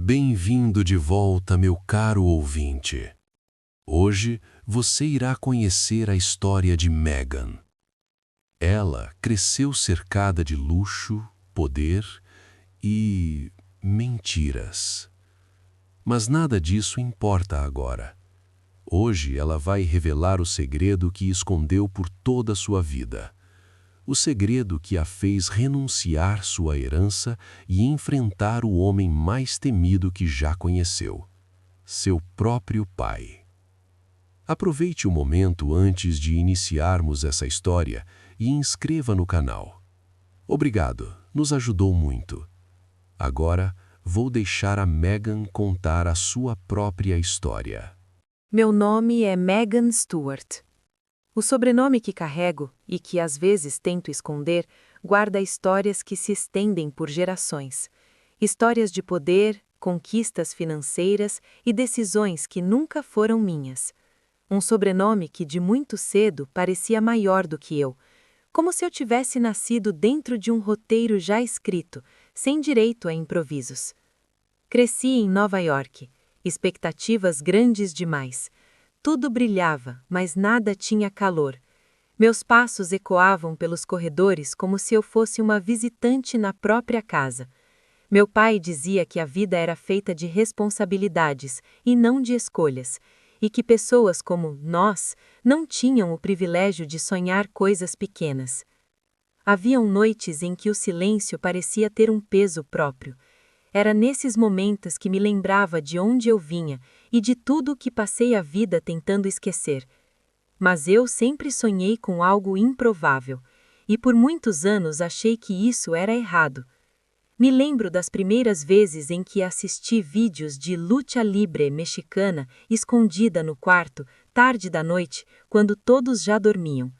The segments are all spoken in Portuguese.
Bem-vindo de volta, meu caro ouvinte. Hoje você irá conhecer a história de Meghan. Ela cresceu cercada de luxo, poder e mentiras. Mas nada disso importa agora. Hoje ela vai revelar o segredo que escondeu por toda a sua vida. O segredo que a fez renunciar sua herança e enfrentar o homem mais temido que já conheceu, seu próprio pai. Aproveite o momento antes de iniciarmos essa história e inscreva no canal. Obrigado, nos ajudou muito. Agora, vou deixar a Meghan contar a sua própria história. Meu nome é Meghan Stewart. O sobrenome que carrego e que às vezes tento esconder guarda histórias que se estendem por gerações. Histórias de poder, conquistas financeiras e decisões que nunca foram minhas. Um sobrenome que de muito cedo parecia maior do que eu, como se eu tivesse nascido dentro de um roteiro já escrito, sem direito a improvisos. Cresci em Nova York, expectativas grandes demais. Tudo brilhava, mas nada tinha calor. Meus passos ecoavam pelos corredores como se eu fosse uma visitante na própria casa. Meu pai dizia que a vida era feita de responsabilidades e não de escolhas, e que pessoas como nós não tinham o privilégio de sonhar coisas pequenas. Haviam noites em que o silêncio parecia ter um peso próprio. Era nesses momentos que me lembrava de onde eu vinha e de tudo o que passei a vida tentando esquecer. Mas eu sempre sonhei com algo improvável, e por muitos anos achei que isso era errado. Me lembro das primeiras vezes em que assisti vídeos de luta livre mexicana escondida no quarto, tarde da noite, quando todos já dormiam.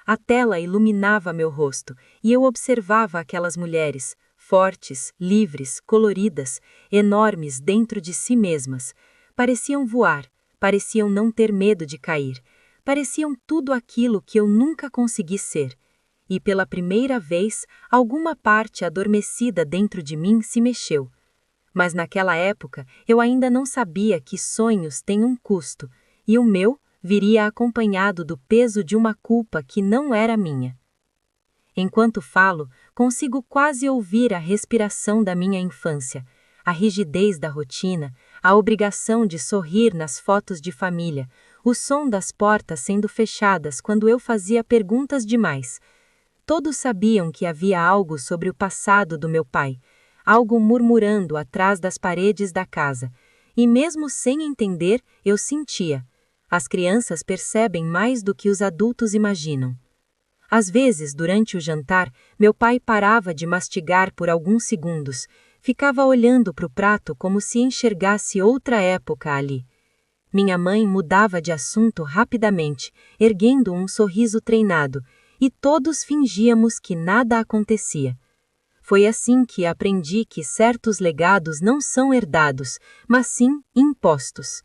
A tela iluminava meu rosto, e eu observava aquelas mulheres, fortes, livres, coloridas, enormes dentro de si mesmas. Pareciam voar, pareciam não ter medo de cair, pareciam tudo aquilo que eu nunca consegui ser. E pela primeira vez, alguma parte adormecida dentro de mim se mexeu. Mas naquela época, eu ainda não sabia que sonhos têm um custo, e o meu viria acompanhado do peso de uma culpa que não era minha. Enquanto falo, consigo quase ouvir a respiração da minha infância, a rigidez da rotina, a obrigação de sorrir nas fotos de família, o som das portas sendo fechadas quando eu fazia perguntas demais. Todos sabiam que havia algo sobre o passado do meu pai, algo murmurando atrás das paredes da casa, e mesmo sem entender, eu sentia. As crianças percebem mais do que os adultos imaginam. Às vezes, durante o jantar, meu pai parava de mastigar por alguns segundos, ficava olhando para o prato como se enxergasse outra época ali. Minha mãe mudava de assunto rapidamente, erguendo um sorriso treinado, e todos fingíamos que nada acontecia. Foi assim que aprendi que certos legados não são herdados, mas sim impostos.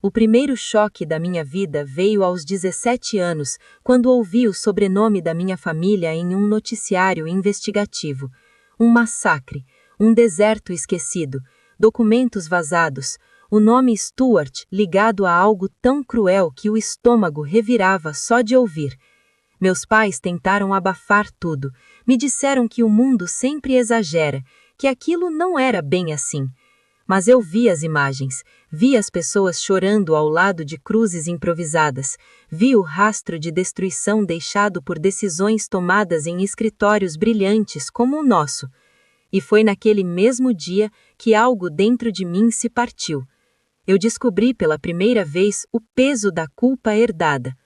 O primeiro choque da minha vida veio aos 17 anos, quando ouvi o sobrenome da minha família em um noticiário investigativo. Um massacre, um deserto esquecido, documentos vazados, o nome Stewart ligado a algo tão cruel que o estômago revirava só de ouvir. Meus pais tentaram abafar tudo, me disseram que o mundo sempre exagera, que aquilo não era bem assim. Mas eu vi as imagens, vi as pessoas chorando ao lado de cruzes improvisadas, vi o rastro de destruição deixado por decisões tomadas em escritórios brilhantes como o nosso. E foi naquele mesmo dia que algo dentro de mim se partiu. Eu descobri pela primeira vez o peso da culpa herdada.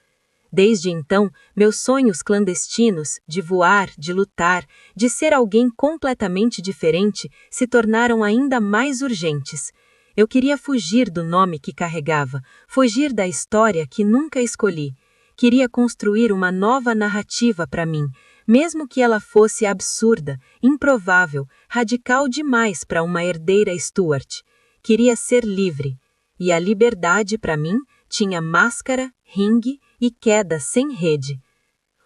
Desde então, meus sonhos clandestinos, de voar, de lutar, de ser alguém completamente diferente, se tornaram ainda mais urgentes. Eu queria fugir do nome que carregava, fugir da história que nunca escolhi. Queria construir uma nova narrativa para mim, mesmo que ela fosse absurda, improvável, radical demais para uma herdeira Stewart. Queria ser livre. E a liberdade, para mim, tinha máscara, ringue e queda sem rede.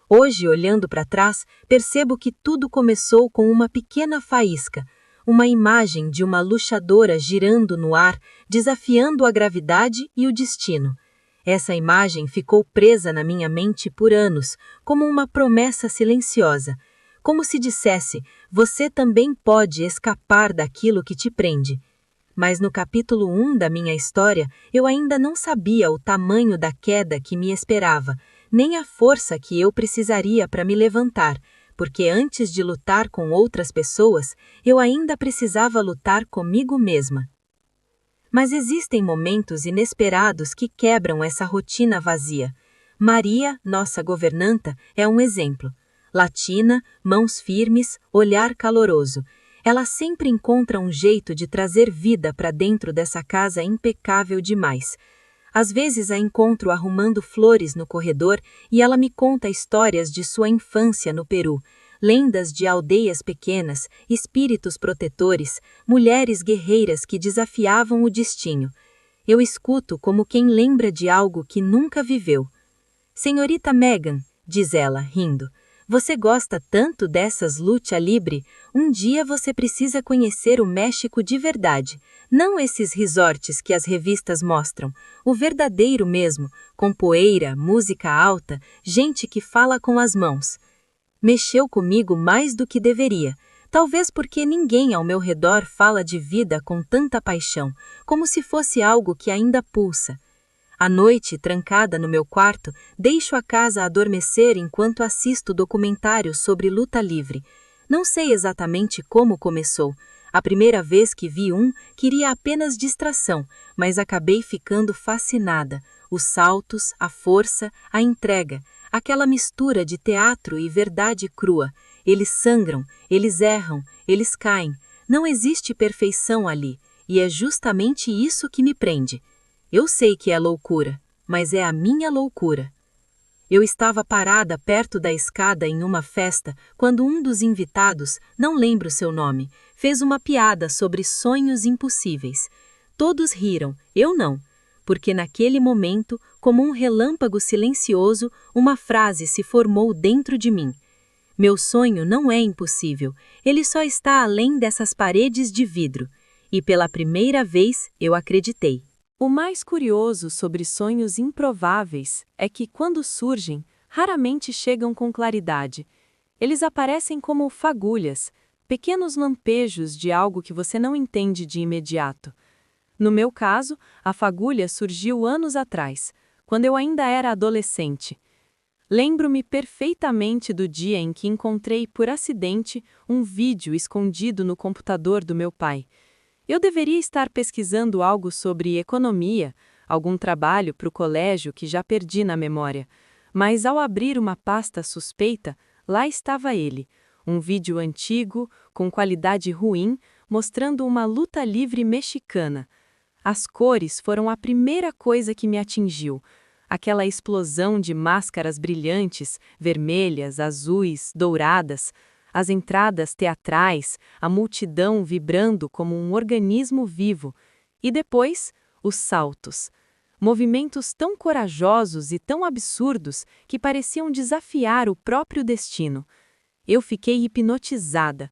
Hoje, olhando para trás, percebo que tudo começou com uma pequena faísca, uma imagem de uma luchadora girando no ar, desafiando a gravidade e o destino. Essa imagem ficou presa na minha mente por anos, como uma promessa silenciosa, como se dissesse: você também pode escapar daquilo que te prende. Mas no capítulo 1 da minha história, eu ainda não sabia o tamanho da queda que me esperava, nem a força que eu precisaria para me levantar, porque antes de lutar com outras pessoas, eu ainda precisava lutar comigo mesma. Mas existem momentos inesperados que quebram essa rotina vazia. Maria, nossa governanta, é um exemplo. Latina, mãos firmes, olhar caloroso. Ela sempre encontra um jeito de trazer vida para dentro dessa casa impecável demais. Às vezes a encontro arrumando flores no corredor e ela me conta histórias de sua infância no Peru, lendas de aldeias pequenas, espíritos protetores, mulheres guerreiras que desafiavam o destino. Eu escuto como quem lembra de algo que nunca viveu. Senhorita Megan, diz ela, rindo, você gosta tanto dessas luta livre? Um dia você precisa conhecer o México de verdade, não esses resorts que as revistas mostram, o verdadeiro mesmo, com poeira, música alta, gente que fala com as mãos. Mexeu comigo mais do que deveria, talvez porque ninguém ao meu redor fala de vida com tanta paixão, como se fosse algo que ainda pulsa. À noite, trancada no meu quarto, deixo a casa adormecer enquanto assisto documentários sobre luta livre. Não sei exatamente como começou. A primeira vez que vi um, queria apenas distração, mas acabei ficando fascinada. Os saltos, a força, a entrega, aquela mistura de teatro e verdade crua. Eles sangram, eles erram, eles caem. Não existe perfeição ali, e é justamente isso que me prende. Eu sei que é loucura, mas é a minha loucura. Eu estava parada perto da escada em uma festa quando um dos invitados, não lembro seu nome, fez uma piada sobre sonhos impossíveis. Todos riram, eu não, porque naquele momento, como um relâmpago silencioso, uma frase se formou dentro de mim. Meu sonho não é impossível, ele só está além dessas paredes de vidro. E pela primeira vez eu acreditei. O mais curioso sobre sonhos improváveis é que, quando surgem, raramente chegam com claridade. Eles aparecem como fagulhas, pequenos lampejos de algo que você não entende de imediato. No meu caso, a fagulha surgiu anos atrás, quando eu ainda era adolescente. Lembro-me perfeitamente do dia em que encontrei, por acidente, um vídeo escondido no computador do meu pai. Eu deveria estar pesquisando algo sobre economia, algum trabalho para o colégio que já perdi na memória. Mas ao abrir uma pasta suspeita, lá estava ele, um vídeo antigo, com qualidade ruim, mostrando uma luta livre mexicana. As cores foram a primeira coisa que me atingiu. Aquela explosão de máscaras brilhantes, vermelhas, azuis, douradas, as entradas teatrais, a multidão vibrando como um organismo vivo, e depois, os saltos. Movimentos tão corajosos e tão absurdos que pareciam desafiar o próprio destino. Eu fiquei hipnotizada.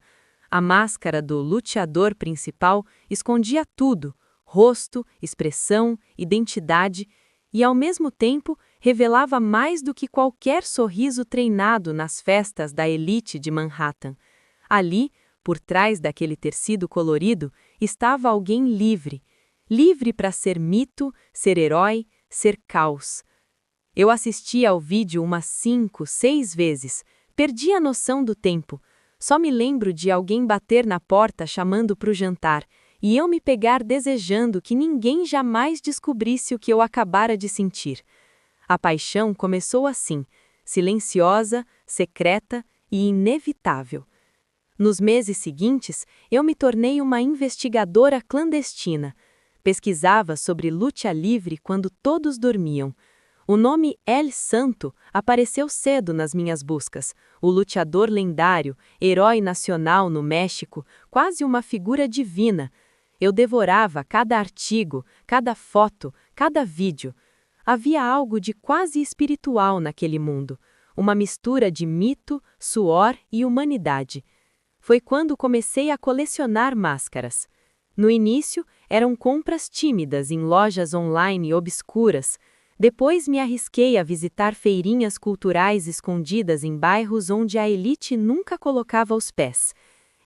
A máscara do luteador principal escondia tudo, rosto, expressão, identidade, e ao mesmo tempo revelava mais do que qualquer sorriso treinado nas festas da elite de Manhattan. Ali, por trás daquele tecido colorido, estava alguém livre. Livre para ser mito, ser herói, ser caos. Eu assisti ao vídeo umas 5, 6 vezes. Perdi a noção do tempo. Só me lembro de alguém bater na porta chamando para o jantar, e eu me pegar desejando que ninguém jamais descobrisse o que eu acabara de sentir. A paixão começou assim, silenciosa, secreta e inevitável. Nos meses seguintes, eu me tornei uma investigadora clandestina. Pesquisava sobre luta livre quando todos dormiam. O nome El Santo apareceu cedo nas minhas buscas. O luteador lendário, herói nacional no México, quase uma figura divina. Eu devorava cada artigo, cada foto, cada vídeo. Havia algo de quase espiritual naquele mundo, uma mistura de mito, suor e humanidade. foi quando comecei a colecionar máscaras. No início, eram compras tímidas em lojas online obscuras. Depois me arrisquei a visitar feirinhas culturais escondidas em bairros onde a elite nunca colocava os pés.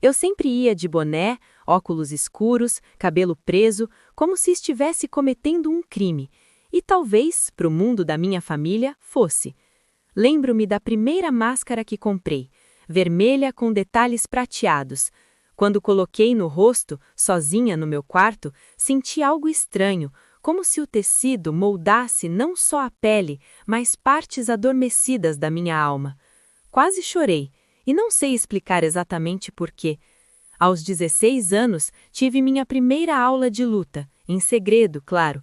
Eu sempre ia de boné, óculos escuros, cabelo preso, como se estivesse cometendo um crime. E talvez, para o mundo da minha família, fosse. Lembro-me da primeira máscara que comprei, vermelha com detalhes prateados. Quando coloquei no rosto, sozinha no meu quarto, senti algo estranho, como se o tecido moldasse não só a pele, mas partes adormecidas da minha alma. Quase chorei, e não sei explicar exatamente por quê. Aos 16 anos, tive minha primeira aula de luta, em segredo, claro.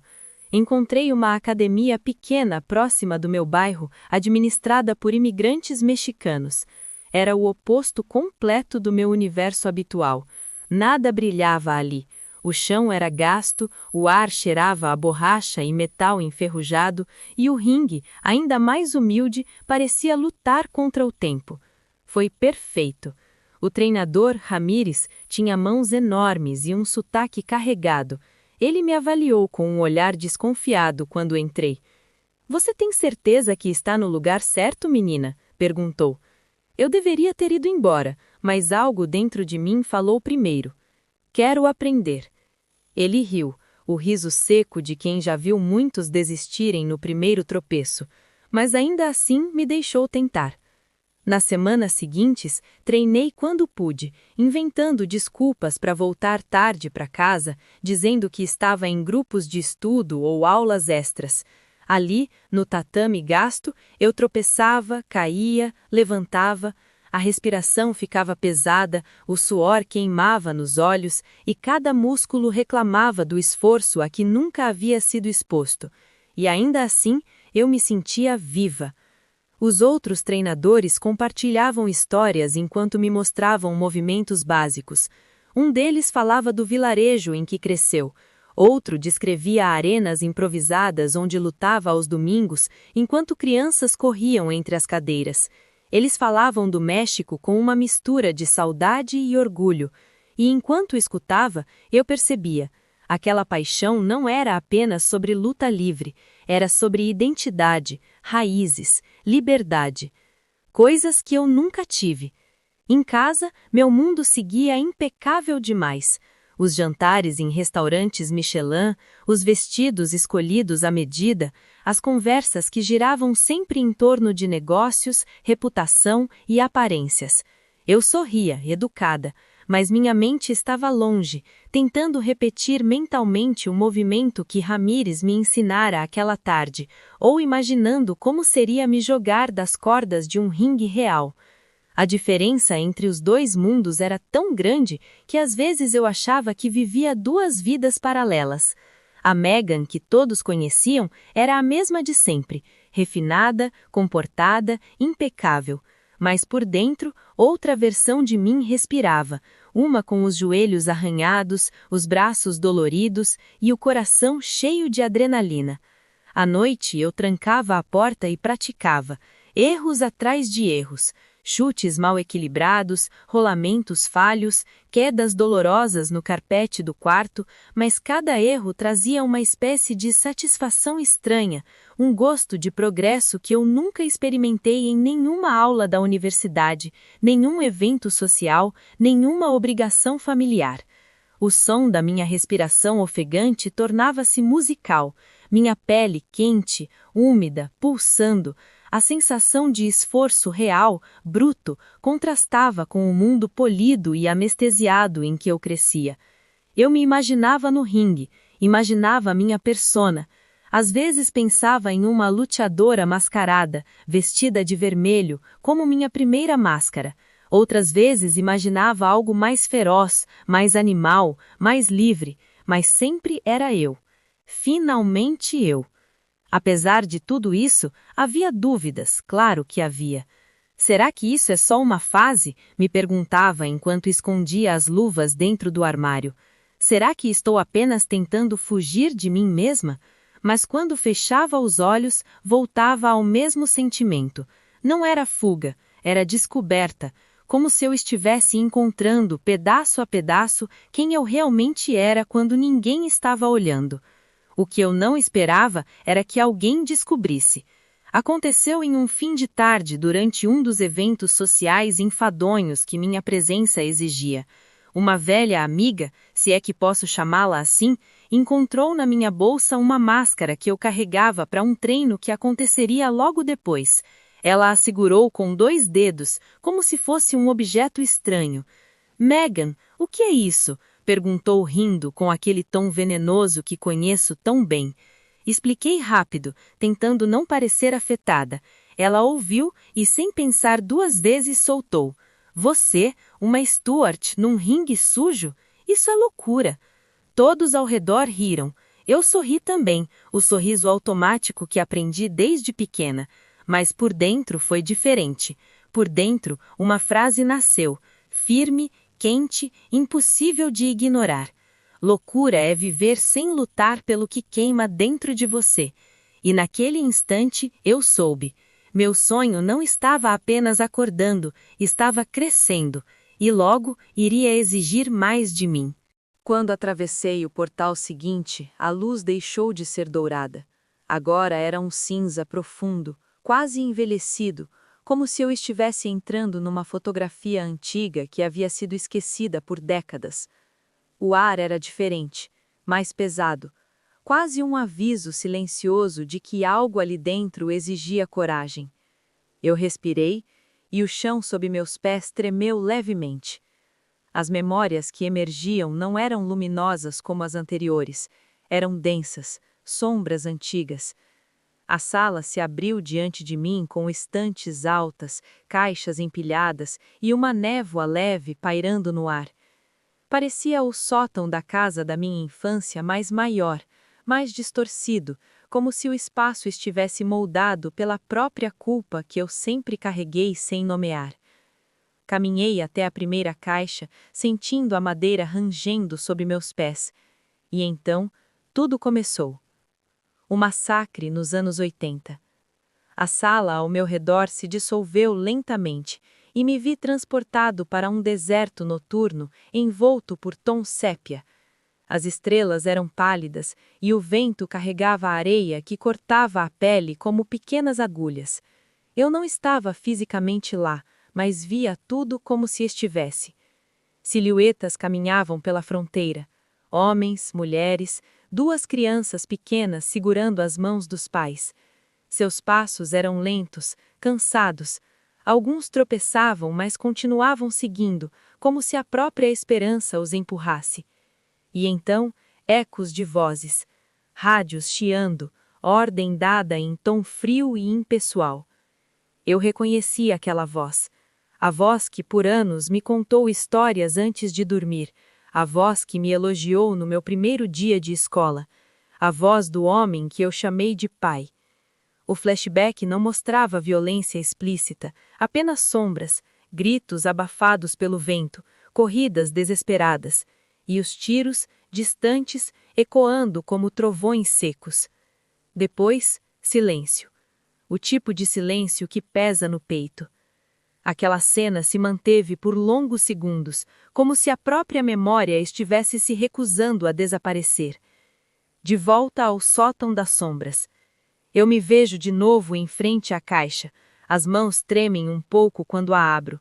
Encontrei uma academia pequena próxima do meu bairro, administrada por imigrantes mexicanos. Era o oposto completo do meu universo habitual. Nada brilhava ali. O chão era gasto, o ar cheirava a borracha e metal enferrujado, e o ringue, ainda mais humilde, parecia lutar contra o tempo. Foi perfeito. O treinador, Ramírez, tinha mãos enormes e um sotaque carregado. Ele me avaliou com um olhar desconfiado quando entrei. "Você tem certeza que está no lugar certo, menina?" perguntou. Eu deveria ter ido embora, mas algo dentro de mim falou primeiro. "Quero aprender." Ele riu, o riso seco de quem já viu muitos desistirem no primeiro tropeço, mas ainda assim me deixou tentar. Nas semanas seguintes, treinei quando pude, inventando desculpas para voltar tarde para casa, dizendo que estava em grupos de estudo ou aulas extras. Ali, no tatame gasto, eu tropeçava, caía, levantava, a respiração ficava pesada, o suor queimava nos olhos e cada músculo reclamava do esforço a que nunca havia sido exposto. E ainda assim, eu me sentia viva. Os outros treinadores compartilhavam histórias enquanto me mostravam movimentos básicos. Um deles falava do vilarejo em que cresceu. Outro descrevia arenas improvisadas onde lutava aos domingos, enquanto crianças corriam entre as cadeiras. Eles falavam do México com uma mistura de saudade e orgulho. E enquanto escutava, eu percebia. Aquela paixão não era apenas sobre luta livre, era sobre identidade, raízes, liberdade. Coisas que eu nunca tive. Em casa, meu mundo seguia impecável demais. Os jantares em restaurantes Michelin, os vestidos escolhidos à medida, as conversas que giravam sempre em torno de negócios, reputação e aparências. Eu sorria, educada, mas minha mente estava longe, tentando repetir mentalmente o movimento que Ramírez me ensinara aquela tarde, ou imaginando como seria me jogar das cordas de um ringue real. A diferença entre os dois mundos era tão grande que às vezes eu achava que vivia duas vidas paralelas. A Megan que todos conheciam era a mesma de sempre, refinada, comportada, impecável. Mas por dentro, outra versão de mim respirava, uma com os joelhos arranhados, os braços doloridos e o coração cheio de adrenalina. À noite eu trancava a porta e praticava, erros atrás de erros. Chutes mal equilibrados, rolamentos falhos, quedas dolorosas no carpete do quarto, mas cada erro trazia uma espécie de satisfação estranha, um gosto de progresso que eu nunca experimentei em nenhuma aula da universidade, nenhum evento social, nenhuma obrigação familiar. O som da minha respiração ofegante tornava-se musical, minha pele quente, úmida, pulsando. A sensação de esforço real, bruto, contrastava com o mundo polido e anestesiado em que eu crescia. Eu me imaginava no ringue, imaginava a minha persona. Às vezes pensava em uma luteadora mascarada, vestida de vermelho, como minha primeira máscara. Outras vezes imaginava algo mais feroz, mais animal, mais livre, mas sempre era eu. Finalmente eu. Apesar de tudo isso, havia dúvidas, claro que havia. Será que isso é só uma fase? Me perguntava enquanto escondia as luvas dentro do armário. Será que estou apenas tentando fugir de mim mesma? Mas quando fechava os olhos, voltava ao mesmo sentimento. Não era fuga, era descoberta, como se eu estivesse encontrando, pedaço a pedaço, quem eu realmente era quando ninguém estava olhando. O que eu não esperava era que alguém descobrisse. Aconteceu em um fim de tarde durante um dos eventos sociais enfadonhos que minha presença exigia. Uma velha amiga, se é que posso chamá-la assim, encontrou na minha bolsa uma máscara que eu carregava para um treino que aconteceria logo depois. Ela a segurou com 2 dedos, como se fosse um objeto estranho. Megan, o que é isso? Perguntou rindo com aquele tom venenoso que conheço tão bem. Expliquei rápido, tentando não parecer afetada. Ela ouviu e, sem pensar 2 vezes, soltou. Você, uma Stuart, num ringue sujo? Isso é loucura. Todos ao redor riram. Eu sorri também, o sorriso automático que aprendi desde pequena. Mas por dentro foi diferente. Por dentro, uma frase nasceu, firme, quente, impossível de ignorar. Loucura é viver sem lutar pelo que queima dentro de você. E naquele instante eu soube. Meu sonho não estava apenas acordando, estava crescendo, e logo iria exigir mais de mim. Quando atravessei o portal seguinte, a luz deixou de ser dourada. Agora era um cinza profundo, quase envelhecido, como se eu estivesse entrando numa fotografia antiga que havia sido esquecida por décadas. O ar era diferente, mais pesado, quase um aviso silencioso de que algo ali dentro exigia coragem. Eu respirei e o chão sob meus pés tremeu levemente. As memórias que emergiam não eram luminosas como as anteriores, eram densas, sombras antigas. A sala se abriu diante de mim com estantes altas, caixas empilhadas e uma névoa leve pairando no ar. Parecia o sótão da casa da minha infância, mas maior, mais distorcido, como se o espaço estivesse moldado pela própria culpa que eu sempre carreguei sem nomear. Caminhei até a primeira caixa, sentindo a madeira rangendo sob meus pés. E então, tudo começou. O massacre nos anos 80. A sala ao meu redor se dissolveu lentamente e me vi transportado para um deserto noturno envolto por tom sépia. As estrelas eram pálidas e o vento carregava a areia que cortava a pele como pequenas agulhas. Eu não estava fisicamente lá, mas via tudo como se estivesse. Silhuetas caminhavam pela fronteira. Homens, mulheres, 2 crianças pequenas segurando as mãos dos pais. Seus passos eram lentos, cansados. Alguns tropeçavam, mas continuavam seguindo, como se a própria esperança os empurrasse. E então, ecos de vozes. Rádios chiando, ordem dada em tom frio e impessoal. Eu reconheci aquela voz. A voz que por anos me contou histórias antes de dormir. A voz que me elogiou no meu primeiro dia de escola. A voz do homem que eu chamei de pai. O flashback não mostrava violência explícita, apenas sombras, gritos abafados pelo vento, corridas desesperadas, e os tiros, distantes, ecoando como trovões secos. Depois, silêncio. O tipo de silêncio que pesa no peito. Aquela cena se manteve por longos segundos, como se a própria memória estivesse se recusando a desaparecer. De volta ao sótão das sombras. Eu me vejo de novo em frente à caixa. As mãos tremem um pouco quando a abro.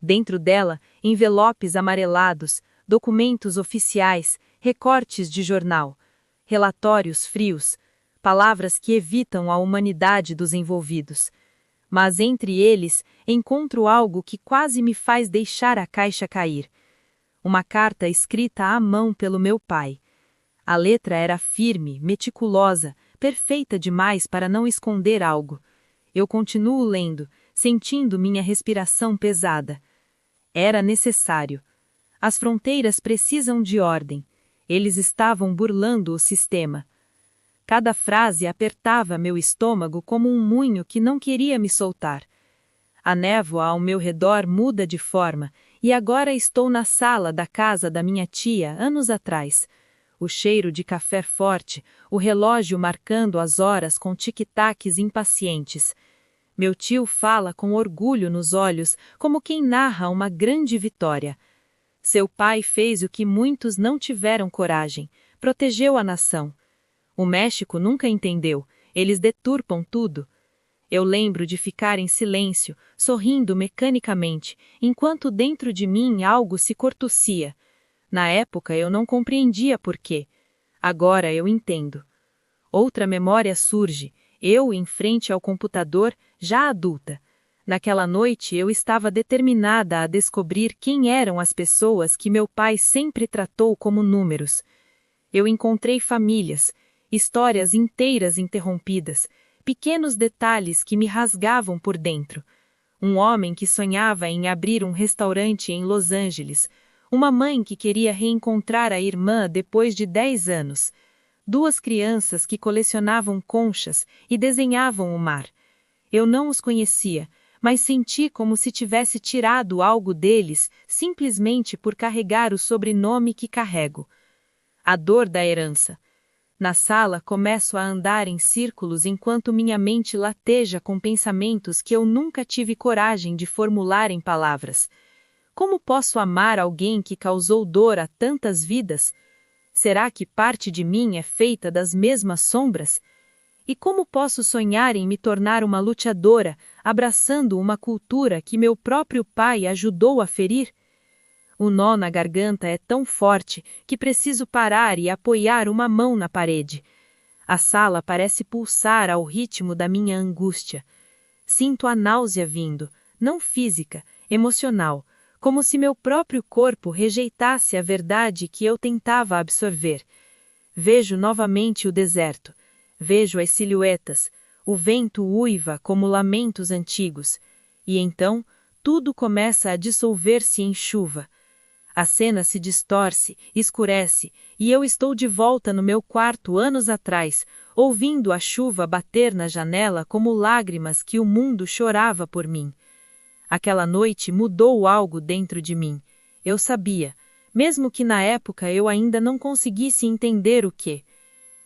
Dentro dela, envelopes amarelados, documentos oficiais, recortes de jornal, relatórios frios, palavras que evitam a humanidade dos envolvidos. Mas entre eles, encontro algo que quase me faz deixar a caixa cair. Uma carta escrita à mão pelo meu pai. A letra era firme, meticulosa, perfeita demais para não esconder algo. Eu continuo lendo, sentindo minha respiração pesada. Era necessário. As fronteiras precisam de ordem. Eles estavam burlando o sistema. Cada frase apertava meu estômago como um munho que não queria me soltar. A névoa ao meu redor muda de forma, e agora estou na sala da casa da minha tia, anos atrás. O cheiro de café forte, o relógio marcando as horas com tic-tacs impacientes. Meu tio fala com orgulho nos olhos, como quem narra uma grande vitória. Seu pai fez o que muitos não tiveram coragem, protegeu a nação. O México nunca entendeu, eles deturpam tudo. Eu lembro de ficar em silêncio, sorrindo mecanicamente, enquanto dentro de mim algo se contorcia. Na época eu não compreendia por quê. Agora eu entendo. Outra memória surge, eu em frente ao computador, já adulta. Naquela noite eu estava determinada a descobrir quem eram as pessoas que meu pai sempre tratou como números. Eu encontrei famílias, histórias inteiras interrompidas, pequenos detalhes que me rasgavam por dentro. Um homem que sonhava em abrir um restaurante em Los Angeles, uma mãe que queria reencontrar a irmã depois de 10 anos, 2 crianças que colecionavam conchas e desenhavam o mar. Eu não os conhecia, mas senti como se tivesse tirado algo deles simplesmente por carregar o sobrenome que carrego. A dor da herança. Na sala começo a andar em círculos enquanto minha mente lateja com pensamentos que eu nunca tive coragem de formular em palavras. Como posso amar alguém que causou dor a tantas vidas? Será que parte de mim é feita das mesmas sombras? E como posso sonhar em me tornar uma lutadora, abraçando uma cultura que meu próprio pai ajudou a ferir? O nó na garganta é tão forte que preciso parar e apoiar uma mão na parede. A sala parece pulsar ao ritmo da minha angústia. Sinto a náusea vindo, não física, emocional, como se meu próprio corpo rejeitasse a verdade que eu tentava absorver. Vejo novamente o deserto. Vejo as silhuetas. O vento uiva como lamentos antigos. E então, tudo começa a dissolver-se em chuva. A cena se distorce, escurece, e eu estou de volta no meu quarto anos atrás, ouvindo a chuva bater na janela como lágrimas que o mundo chorava por mim. Aquela noite mudou algo dentro de mim. Eu sabia, mesmo que na época eu ainda não conseguisse entender o que.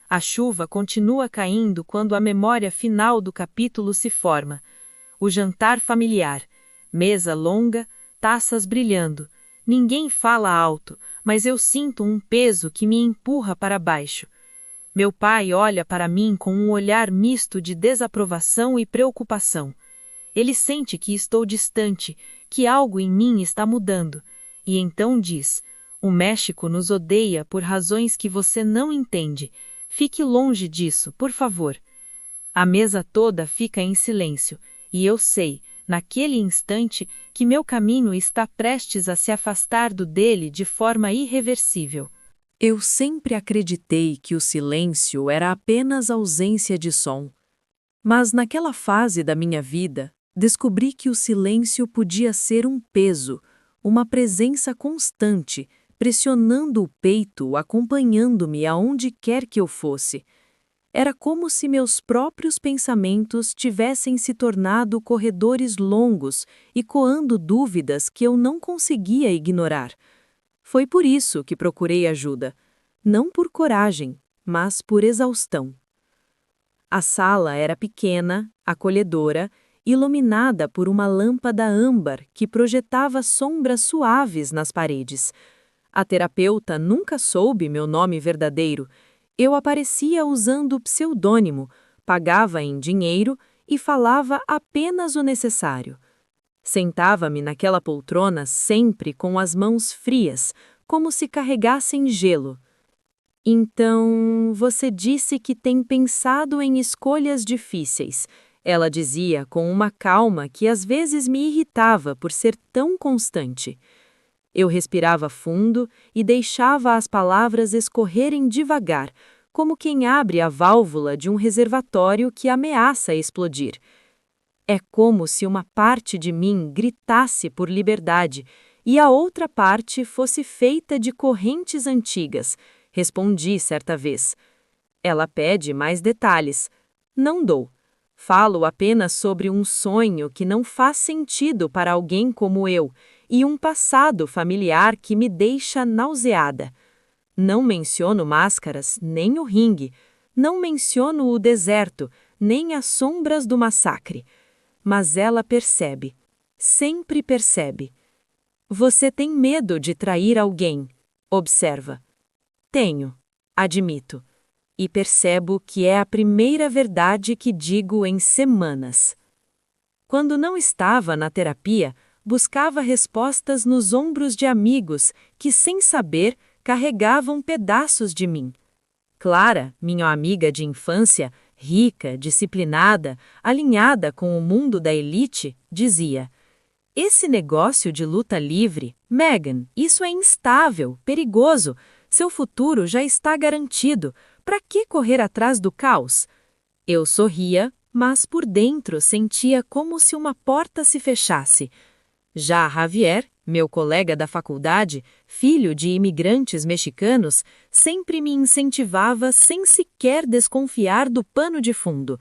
A chuva continua caindo quando a memória final do capítulo se forma. O jantar familiar. Mesa longa, taças brilhando. Ninguém fala alto, mas eu sinto um peso que me empurra para baixo. Meu pai olha para mim com um olhar misto de desaprovação e preocupação. Ele sente que estou distante, que algo em mim está mudando, e então diz: "O México nos odeia por razões que você não entende. Fique longe disso, por favor." A mesa toda fica em silêncio, e eu sei, naquele instante, que meu caminho está prestes a se afastar do dele de forma irreversível. Eu sempre acreditei que o silêncio era apenas ausência de som. Mas naquela fase da minha vida, descobri que o silêncio podia ser um peso, uma presença constante, pressionando o peito, acompanhando-me aonde quer que eu fosse. Era como se meus próprios pensamentos tivessem se tornado corredores longos, ecoando dúvidas que eu não conseguia ignorar. Foi por isso que procurei ajuda, não por coragem, mas por exaustão. A sala era pequena, acolhedora, iluminada por uma lâmpada âmbar que projetava sombras suaves nas paredes. A terapeuta nunca soube meu nome verdadeiro. Eu aparecia usando pseudônimo, pagava em dinheiro e falava apenas o necessário. Sentava-me naquela poltrona sempre com as mãos frias, como se carregassem gelo. "Então, você disse que tem pensado em escolhas difíceis", ela dizia com uma calma que às vezes me irritava por ser tão constante. Eu respirava fundo e deixava as palavras escorrerem devagar, como quem abre a válvula de um reservatório que ameaça explodir. É como se uma parte de mim gritasse por liberdade e a outra parte fosse feita de correntes antigas, respondi certa vez. Ela pede mais detalhes. Não dou. Falo apenas sobre um sonho que não faz sentido para alguém como eu e um passado familiar que me deixa nauseada. Não menciono máscaras, nem o ringue. Não menciono o deserto, nem as sombras do massacre. mas ela percebe. Sempre percebe. Você tem medo de trair alguém, observa. Tenho, admito. E percebo que é a primeira verdade que digo em semanas. Quando não estava na terapia, buscava respostas nos ombros de amigos que, sem saber, carregavam pedaços de mim. Clara, minha amiga de infância, rica, disciplinada, alinhada com o mundo da elite, dizia: esse negócio de luta livre, Megan, isso é instável, perigoso. Seu futuro já está garantido. Para que correr atrás do caos? Eu sorria, mas por dentro sentia como se uma porta se fechasse. Já Javier, meu colega da faculdade, filho de imigrantes mexicanos, sempre me incentivava sem sequer desconfiar do pano de fundo.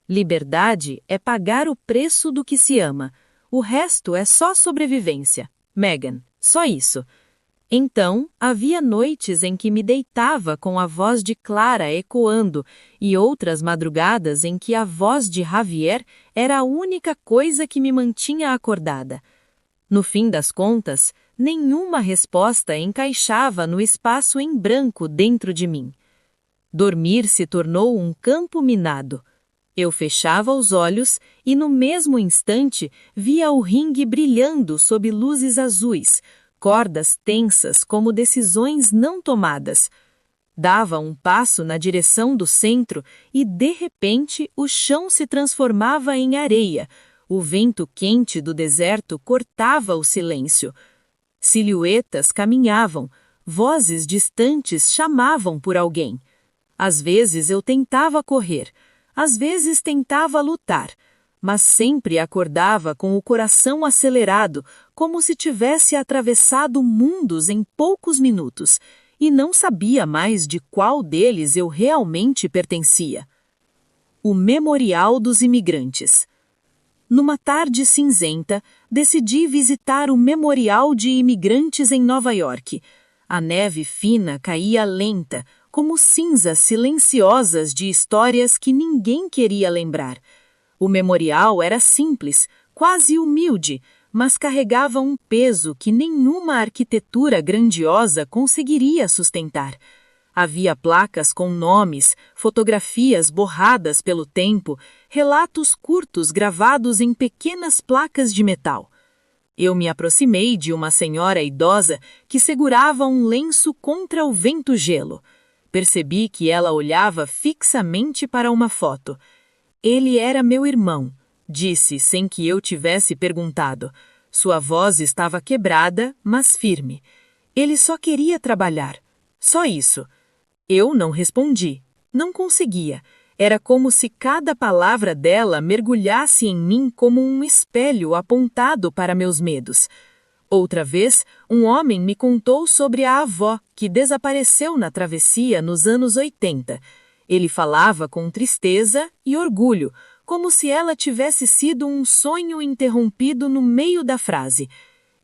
Liberdade é pagar o preço do que se ama. O resto é só sobrevivência. Megan, só isso. Então, havia noites em que me deitava com a voz de Clara ecoando e outras madrugadas em que a voz de Javier era a única coisa que me mantinha acordada. No fim das contas, nenhuma resposta encaixava no espaço em branco dentro de mim. Dormir se tornou um campo minado. Eu fechava os olhos e, no mesmo instante, via o ringue brilhando sob luzes azuis, cordas tensas como decisões não tomadas. Dava um passo na direção do centro e, de repente, o chão se transformava em areia. O vento quente do deserto cortava o silêncio. Silhuetas caminhavam, vozes distantes chamavam por alguém. Às vezes eu tentava correr, às vezes tentava lutar, mas sempre acordava com o coração acelerado, como se tivesse atravessado mundos em poucos minutos, e não sabia mais de qual deles eu realmente pertencia. O Memorial dos Imigrantes. Numa tarde cinzenta, decidi visitar o Memorial de Imigrantes em Nova York. A neve fina caía lenta, como cinzas silenciosas de histórias que ninguém queria lembrar. O memorial era simples, quase humilde, mas carregava um peso que nenhuma arquitetura grandiosa conseguiria sustentar. Havia placas com nomes, fotografias borradas pelo tempo, relatos curtos gravados em pequenas placas de metal. Eu me aproximei de uma senhora idosa que segurava um lenço contra o vento-gelo. Percebi que ela olhava fixamente para uma foto. Ele era meu irmão, disse sem que eu tivesse perguntado. Sua voz estava quebrada, mas firme. Ele só queria trabalhar. Só isso. Eu não respondi. Não conseguia. Era como se cada palavra dela mergulhasse em mim como um espelho apontado para meus medos. Outra vez, um homem me contou sobre a avó, que desapareceu na travessia nos anos 80. Ele falava com tristeza e orgulho, como se ela tivesse sido um sonho interrompido no meio da frase.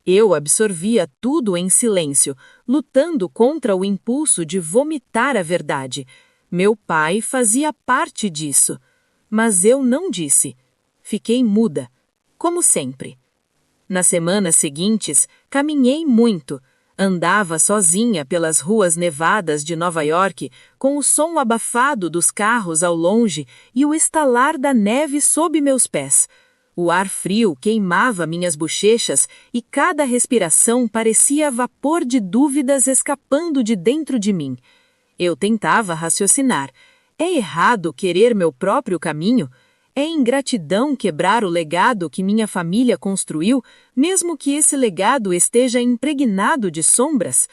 Eu absorvia tudo em silêncio, lutando contra o impulso de vomitar a verdade. Meu pai fazia parte disso. Mas eu não disse. Fiquei muda, como sempre. Nas semanas seguintes, caminhei muito. Andava sozinha pelas ruas nevadas de Nova York, com o som abafado dos carros ao longe e o estalar da neve sob meus pés. O ar frio queimava minhas bochechas e cada respiração parecia vapor de dúvidas escapando de dentro de mim. Eu tentava raciocinar. É errado querer meu próprio caminho? É ingratidão quebrar o legado que minha família construiu, mesmo que esse legado esteja impregnado de sombras?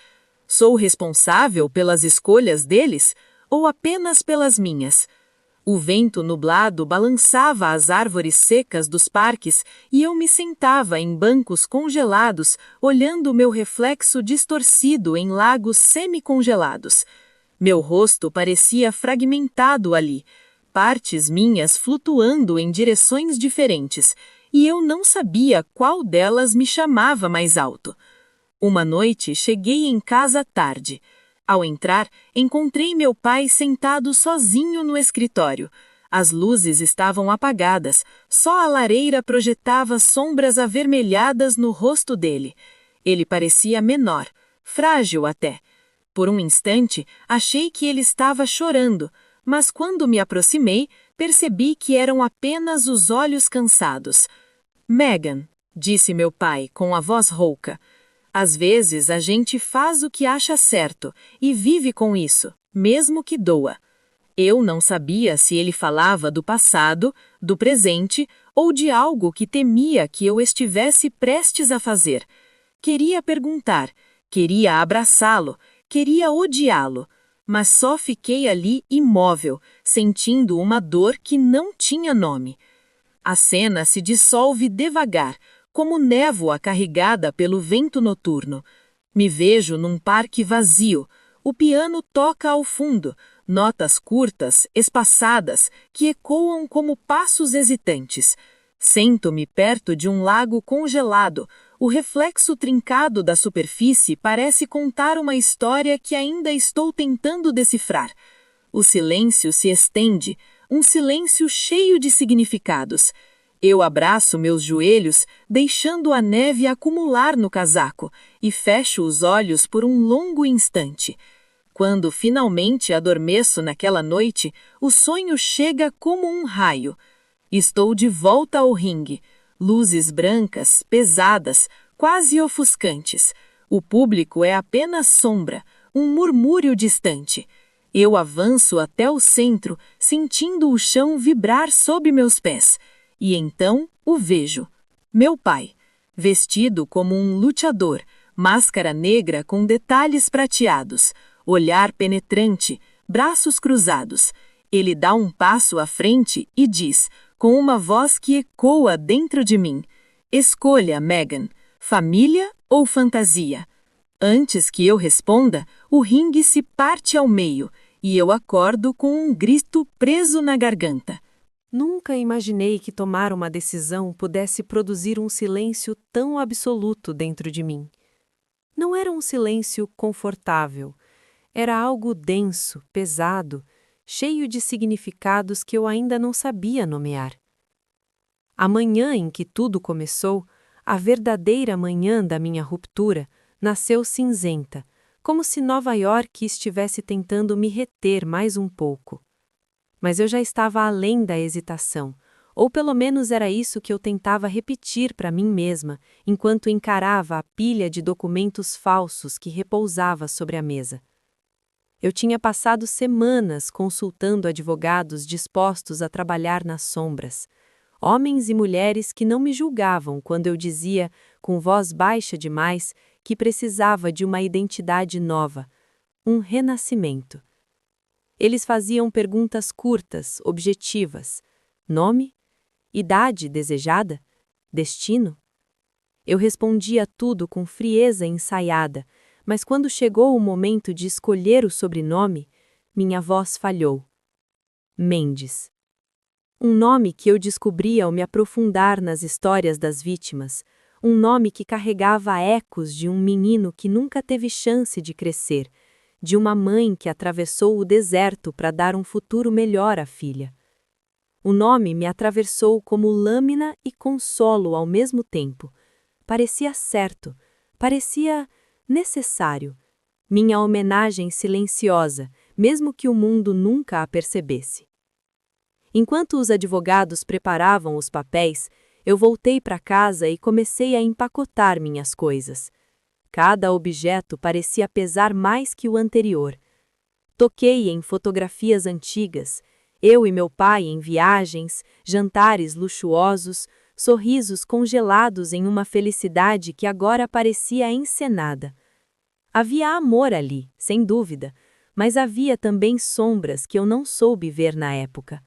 Sou responsável pelas escolhas deles ou apenas pelas minhas? O vento nublado balançava as árvores secas dos parques e eu me sentava em bancos congelados, olhando meu reflexo distorcido em lagos semi-congelados. Meu rosto parecia fragmentado ali, partes minhas flutuando em direções diferentes, e eu não sabia qual delas me chamava mais alto. Uma noite cheguei em casa tarde. Ao entrar, encontrei meu pai sentado sozinho no escritório. As luzes estavam apagadas, só a lareira projetava sombras avermelhadas no rosto dele. Ele parecia menor, frágil até. Por um instante, achei que ele estava chorando, mas quando me aproximei, percebi que eram apenas os olhos cansados. Megan, disse meu pai com a voz rouca, às vezes a gente faz o que acha certo e vive com isso, mesmo que doa. Eu não sabia se ele falava do passado, do presente ou de algo que temia que eu estivesse prestes a fazer. Queria perguntar, queria abraçá-lo, queria odiá-lo, mas só fiquei ali imóvel, sentindo uma dor que não tinha nome. A cena se dissolve devagar, como névoa carregada pelo vento noturno. Me vejo num parque vazio. O piano toca ao fundo, notas curtas, espaçadas, que ecoam como passos hesitantes. Sento-me perto de um lago congelado. O reflexo trincado da superfície parece contar uma história que ainda estou tentando decifrar. O silêncio se estende, um silêncio cheio de significados. Eu abraço meus joelhos, deixando a neve acumular no casaco, e fecho os olhos por um longo instante. Quando finalmente adormeço naquela noite, o sonho chega como um raio. Estou de volta ao ringue. Luzes brancas, pesadas, quase ofuscantes. O público é apenas sombra, um murmúrio distante. Eu avanço até o centro, sentindo o chão vibrar sob meus pés. E então o vejo. Meu pai, vestido como um lutador, máscara negra com detalhes prateados, olhar penetrante, braços cruzados. Ele dá um passo à frente e diz, com uma voz que ecoa dentro de mim: escolha, Megan, família ou fantasia? Antes que eu responda, o ringue se parte ao meio e eu acordo com um grito preso na garganta. Nunca imaginei que tomar uma decisão pudesse produzir um silêncio tão absoluto dentro de mim. Não era um silêncio confortável, era algo denso, pesado, cheio de significados que eu ainda não sabia nomear. A manhã em que tudo começou, a verdadeira manhã da minha ruptura, nasceu cinzenta, como se Nova York estivesse tentando me reter mais um pouco. Mas eu já estava além da hesitação, ou pelo menos era isso que eu tentava repetir para mim mesma, enquanto encarava a pilha de documentos falsos que repousava sobre a mesa. Eu tinha passado semanas consultando advogados dispostos a trabalhar nas sombras, homens e mulheres que não me julgavam quando eu dizia, com voz baixa demais, que precisava de uma identidade nova, um renascimento. Eles faziam perguntas curtas, objetivas. Nome? Idade desejada? Destino? Eu respondia tudo com frieza ensaiada, mas quando chegou o momento de escolher o sobrenome, minha voz falhou. Mendes. Um nome que eu descobri ao me aprofundar nas histórias das vítimas, um nome que carregava ecos de um menino que nunca teve chance de crescer, de uma mãe que atravessou o deserto para dar um futuro melhor à filha. O nome me atravessou como lâmina e consolo ao mesmo tempo. Parecia certo, parecia necessário. Minha homenagem silenciosa, mesmo que o mundo nunca a percebesse. Enquanto os advogados preparavam os papéis, eu voltei para casa e comecei a empacotar minhas coisas. Cada objeto parecia pesar mais que o anterior. Toquei em fotografias antigas, eu e meu pai em viagens, jantares luxuosos, sorrisos congelados em uma felicidade que agora parecia encenada. Havia amor ali, sem dúvida, mas havia também sombras que eu não soube ver na época.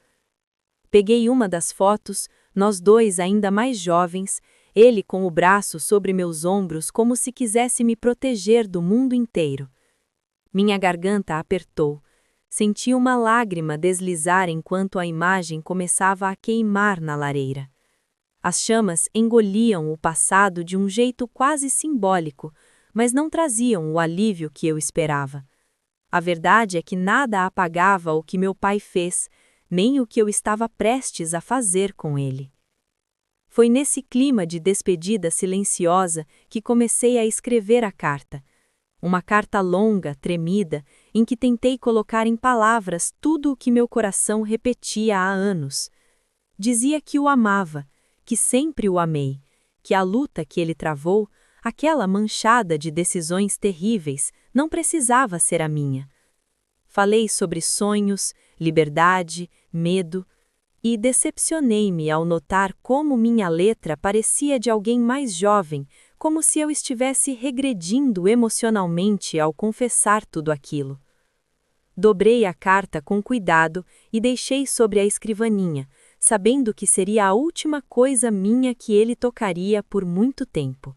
Peguei uma das fotos, nós dois ainda mais jovens, ele com o braço sobre meus ombros como se quisesse me proteger do mundo inteiro. Minha garganta apertou. Senti uma lágrima deslizar enquanto a imagem começava a queimar na lareira. As chamas engoliam o passado de um jeito quase simbólico, mas não traziam o alívio que eu esperava. A verdade é que nada apagava o que meu pai fez, nem o que eu estava prestes a fazer com ele. Foi nesse clima de despedida silenciosa que comecei a escrever a carta. Uma carta longa, tremida, em que tentei colocar em palavras tudo o que meu coração repetia há anos. Dizia que o amava, que sempre o amei, que a luta que ele travou, aquela manchada de decisões terríveis, não precisava ser a minha. Falei sobre sonhos, liberdade, medo, e decepcionei-me ao notar como minha letra parecia de alguém mais jovem, como se eu estivesse regredindo emocionalmente ao confessar tudo aquilo. Dobrei a carta com cuidado e deixei sobre a escrivaninha, sabendo que seria a última coisa minha que ele tocaria por muito tempo.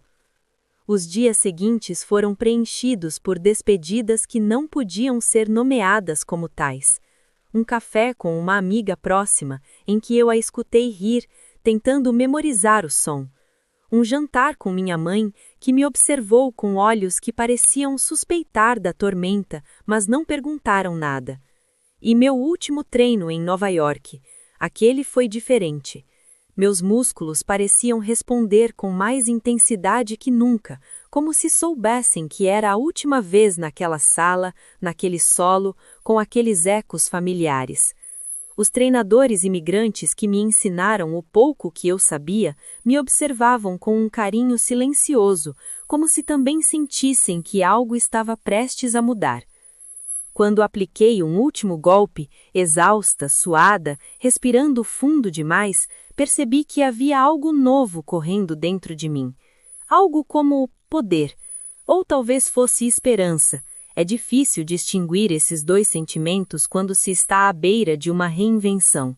Os dias seguintes foram preenchidos por despedidas que não podiam ser nomeadas como tais. Um café com uma amiga próxima, em que eu a escutei rir, tentando memorizar o som. Um jantar com minha mãe, que me observou com olhos que pareciam suspeitar da tormenta, mas não perguntaram nada. E meu último treino em Nova York. Aquele foi diferente. Meus músculos pareciam responder com mais intensidade que nunca, como se soubessem que era a última vez naquela sala, naquele solo, com aqueles ecos familiares. Os treinadores imigrantes que me ensinaram o pouco que eu sabia me observavam com um carinho silencioso, como se também sentissem que algo estava prestes a mudar. Quando apliquei um último golpe, exausta, suada, respirando fundo demais, percebi que havia algo novo correndo dentro de mim. Algo como poder, ou talvez fosse esperança. É difícil distinguir esses dois sentimentos quando se está à beira de uma reinvenção.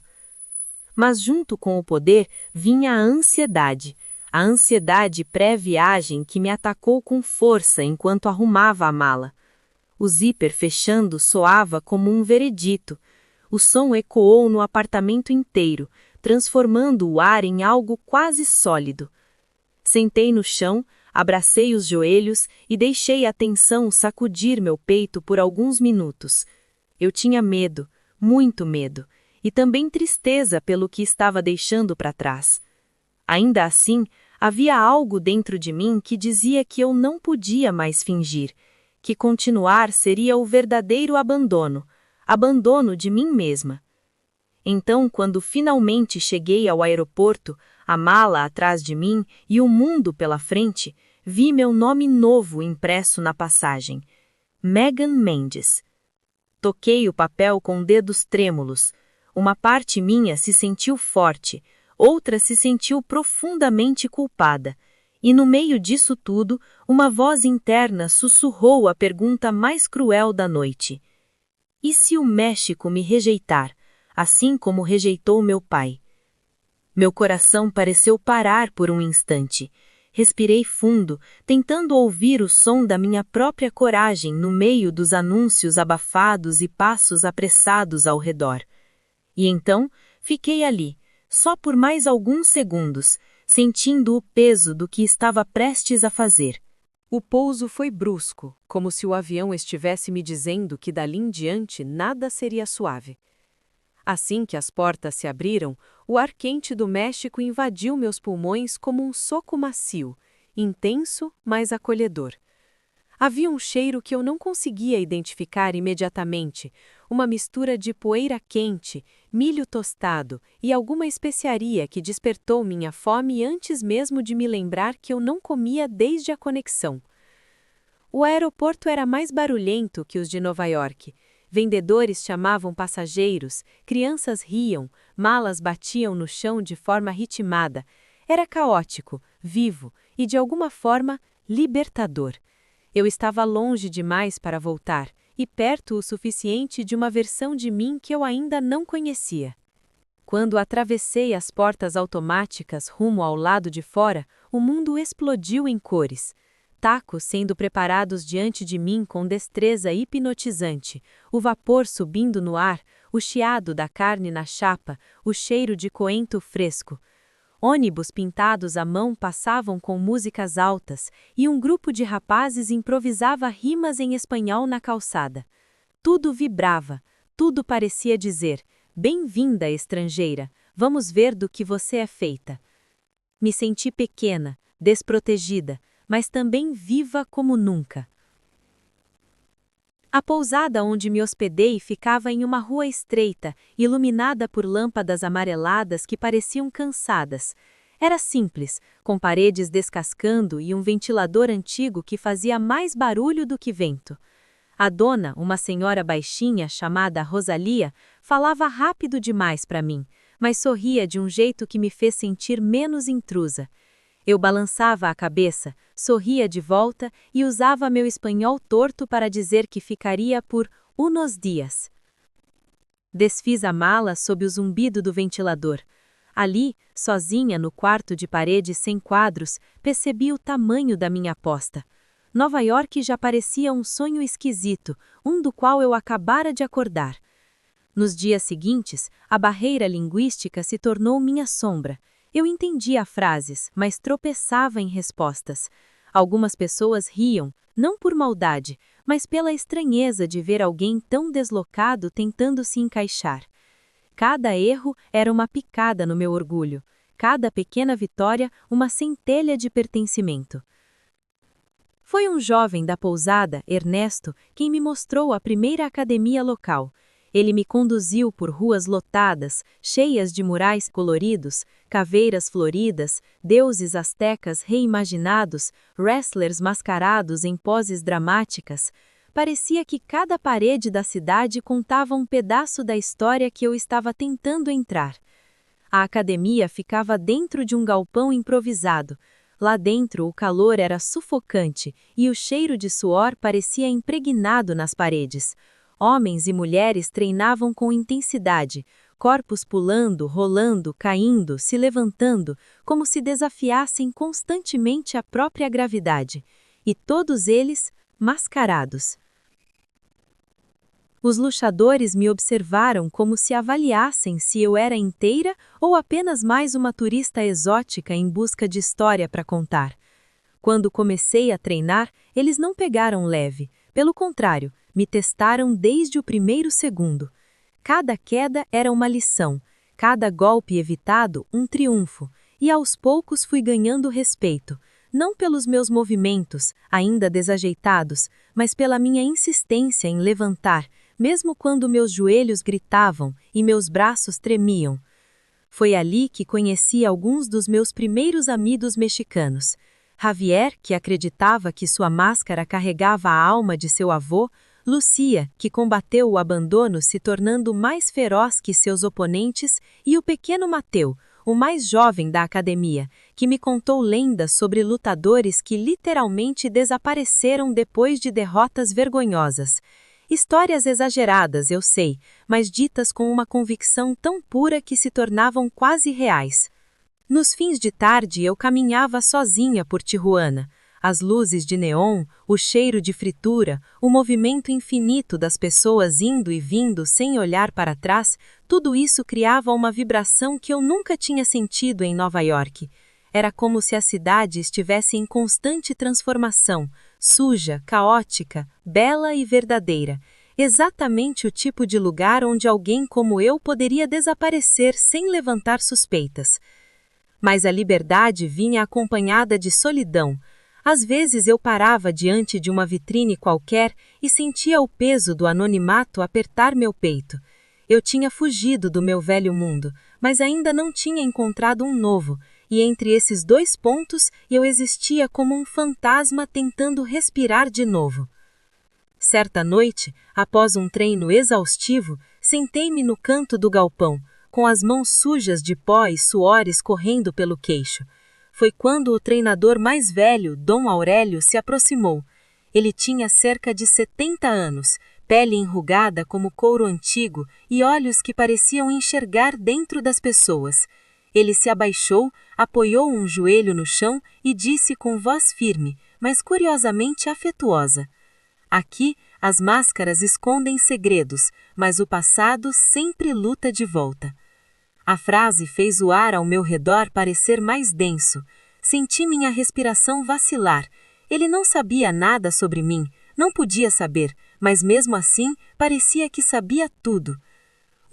Mas junto com o poder vinha a ansiedade pré-viagem que me atacou com força enquanto arrumava a mala. O zíper fechando soava como um veredito. O som ecoou no apartamento inteiro, transformando o ar em algo quase sólido. Sentei no chão, abracei os joelhos e deixei a tensão sacudir meu peito por alguns minutos. Eu tinha medo, muito medo, e também tristeza pelo que estava deixando para trás. Ainda assim, havia algo dentro de mim que dizia que eu não podia mais fingir, que continuar seria o verdadeiro abandono de mim mesma. Então, quando finalmente cheguei ao aeroporto, a mala atrás de mim e o mundo pela frente, vi meu nome novo impresso na passagem: Megan Mendes. Toquei o papel com dedos trêmulos. Uma parte minha se sentiu forte, outra se sentiu profundamente culpada. E no meio disso tudo, uma voz interna sussurrou a pergunta mais cruel da noite: e se o México me rejeitar, assim como rejeitou meu pai? Meu coração pareceu parar por um instante. Respirei fundo, tentando ouvir o som da minha própria coragem no meio dos anúncios abafados e passos apressados ao redor. E então, fiquei ali, só por mais alguns segundos, sentindo o peso do que estava prestes a fazer. O pouso foi brusco, como se o avião estivesse me dizendo que dali em diante nada seria suave. Assim que as portas se abriram, o ar quente do México invadiu meus pulmões como um soco macio, intenso, mas acolhedor. Havia um cheiro que eu não conseguia identificar imediatamente, uma mistura de poeira quente, milho tostado e alguma especiaria que despertou minha fome antes mesmo de me lembrar que eu não comia desde a conexão. O aeroporto era mais barulhento que os de Nova York. Vendedores chamavam passageiros, crianças riam, malas batiam no chão de forma ritmada. Era caótico, vivo e, de alguma forma, libertador. Eu estava longe demais para voltar, e perto o suficiente de uma versão de mim que eu ainda não conhecia. Quando atravessei as portas automáticas rumo ao lado de fora, o mundo explodiu em cores. Tacos sendo preparados diante de mim com destreza hipnotizante, o vapor subindo no ar, o chiado da carne na chapa, o cheiro de coentro fresco. Ônibus pintados à mão passavam com músicas altas e um grupo de rapazes improvisava rimas em espanhol na calçada. Tudo vibrava, tudo parecia dizer: Bem-vinda, estrangeira, vamos ver do que você é feita. Me senti pequena, desprotegida, mas também viva como nunca. A pousada onde me hospedei ficava em uma rua estreita, iluminada por lâmpadas amareladas que pareciam cansadas. Era simples, com paredes descascando e um ventilador antigo que fazia mais barulho do que vento. A dona, uma senhora baixinha chamada Rosalia, falava rápido demais para mim, mas sorria de um jeito que me fez sentir menos intrusa. Eu balançava a cabeça, sorria de volta e usava meu espanhol torto para dizer que ficaria por unos dias. Desfiz a mala sob o zumbido do ventilador. Ali, sozinha no quarto de paredes sem quadros, percebi o tamanho da minha aposta. Nova York já parecia um sonho esquisito, um do qual eu acabara de acordar. Nos dias seguintes, a barreira linguística se tornou minha sombra. Eu entendia frases, mas tropeçava em respostas. Algumas pessoas riam, não por maldade, mas pela estranheza de ver alguém tão deslocado tentando se encaixar. Cada erro era uma picada no meu orgulho, cada pequena vitória uma centelha de pertencimento. Foi um jovem da pousada, Ernesto, quem me mostrou a primeira academia local. Ele me conduziu por ruas lotadas, cheias de murais coloridos, caveiras floridas, deuses astecas reimaginados, wrestlers mascarados em poses dramáticas. Parecia que cada parede da cidade contava um pedaço da história que eu estava tentando entrar. A academia ficava dentro de um galpão improvisado. Lá dentro o calor era sufocante e o cheiro de suor parecia impregnado nas paredes. Homens e mulheres treinavam com intensidade, corpos pulando, rolando, caindo, se levantando, como se desafiassem constantemente a própria gravidade. E todos eles mascarados. Os luxadores me observaram como se avaliassem se eu era inteira ou apenas mais uma turista exótica em busca de história para contar. Quando comecei a treinar, eles não pegaram leve. Pelo contrário, me testaram desde o primeiro segundo. Cada queda era uma lição, cada golpe evitado um triunfo, e aos poucos fui ganhando respeito, não pelos meus movimentos, ainda desajeitados, mas pela minha insistência em levantar, mesmo quando meus joelhos gritavam e meus braços tremiam. Foi ali que conheci alguns dos meus primeiros amigos mexicanos. Javier, que acreditava que sua máscara carregava a alma de seu avô, Lucia, que combateu o abandono se tornando mais feroz que seus oponentes, e o pequeno Mateu, o mais jovem da academia, que me contou lendas sobre lutadores que literalmente desapareceram depois de derrotas vergonhosas. Histórias exageradas, eu sei, mas ditas com uma convicção tão pura que se tornavam quase reais. Nos fins de tarde eu caminhava sozinha por Tijuana. As luzes de neon, o cheiro de fritura, o movimento infinito das pessoas indo e vindo sem olhar para trás, tudo isso criava uma vibração que eu nunca tinha sentido em Nova York. Era como se a cidade estivesse em constante transformação, suja, caótica, bela e verdadeira. Exatamente o tipo de lugar onde alguém como eu poderia desaparecer sem levantar suspeitas. Mas a liberdade vinha acompanhada de solidão. Às vezes eu parava diante de uma vitrine qualquer e sentia o peso do anonimato apertar meu peito. Eu tinha fugido do meu velho mundo, mas ainda não tinha encontrado um novo, e entre esses dois pontos eu existia como um fantasma tentando respirar de novo. Certa noite, após um treino exaustivo, sentei-me no canto do galpão, com as mãos sujas de pó e suor escorrendo pelo queixo. Foi quando o treinador mais velho, Dom Aurélio, se aproximou. Ele tinha cerca de 70 anos, pele enrugada como couro antigo e olhos que pareciam enxergar dentro das pessoas. Ele se abaixou, apoiou um joelho no chão e disse com voz firme, mas curiosamente afetuosa: "Aqui, as máscaras escondem segredos, mas o passado sempre luta de volta." A frase fez o ar ao meu redor parecer mais denso. Senti minha respiração vacilar. Ele não sabia nada sobre mim, não podia saber, mas mesmo assim parecia que sabia tudo.